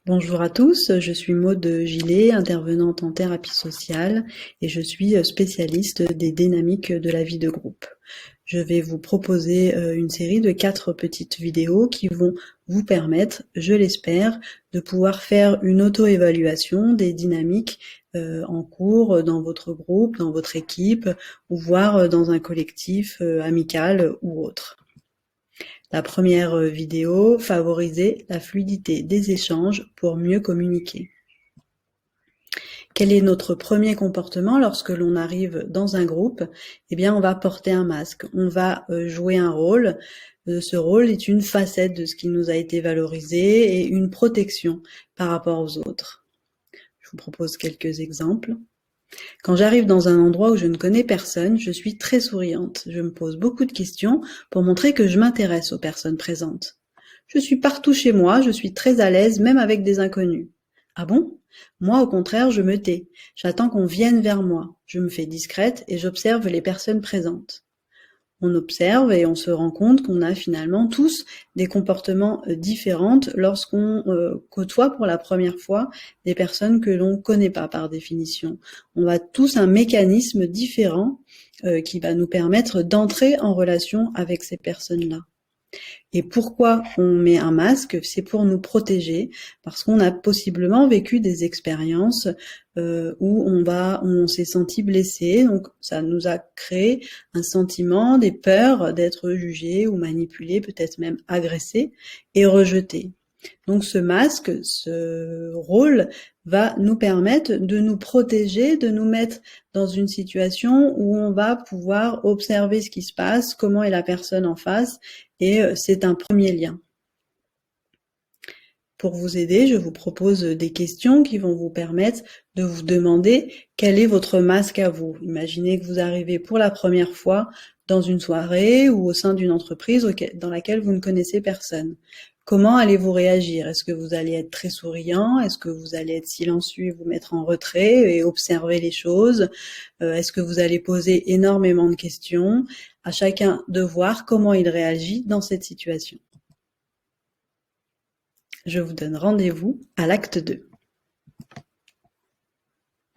Bonjour à tous, je suis Maude Gillet, intervenante en thérapie sociale et je suis spécialiste des dynamiques de la vie de groupe. Je vais vous proposer une série de 4 petites vidéos qui vont vous permettre, je l'espère, de pouvoir faire une auto-évaluation des dynamiques en cours dans votre groupe, dans votre équipe ou voire dans un collectif amical ou autre. La première vidéo, favoriser la fluidité des échanges pour mieux communiquer. Quel est notre premier comportement lorsque l'on arrive dans un groupe? Eh bien, on va porter un masque, on va jouer un rôle. Ce rôle est une facette de ce qui nous a été valorisé et une protection par rapport aux autres. Je vous propose quelques exemples. Quand j'arrive dans un endroit où je ne connais personne, je suis très souriante. Je me pose beaucoup de questions pour montrer que je m'intéresse aux personnes présentes. Je suis partout chez moi, je suis très à l'aise même avec des inconnus. Ah bon? Moi, au contraire, je me tais. J'attends qu'on vienne vers moi. Je me fais discrète et j'observe les personnes présentes. On observe et on se rend compte qu'on a finalement tous des comportements différents lorsqu'on côtoie pour la première fois des personnes que l'on ne connaît pas par définition. On a tous un mécanisme différent qui va nous permettre d'entrer en relation avec ces personnes-là. Et pourquoi on met un masque? C'est pour nous protéger, parce qu'on a possiblement vécu des expériences où on s'est senti blessé, donc ça nous a créé un sentiment, des peurs d'être jugé ou manipulé, peut-être même agressé et rejeté. Donc ce masque, ce rôle va nous permettre de nous protéger, de nous mettre dans une situation où on va pouvoir observer ce qui se passe, comment est la personne en face, et c'est un premier lien. Pour vous aider, je vous propose des questions qui vont vous permettre de vous demander quel est votre masque à vous. Imaginez que vous arrivez pour la première fois dans une soirée ou au sein d'une entreprise dans laquelle vous ne connaissez personne. Comment allez-vous réagir? Est-ce que vous allez être très souriant? Est-ce que vous allez être silencieux et vous mettre en retrait et observer les choses? Est-ce que vous allez poser énormément de questions? À chacun de voir comment il réagit dans cette situation. Je vous donne rendez-vous à l'acte 2.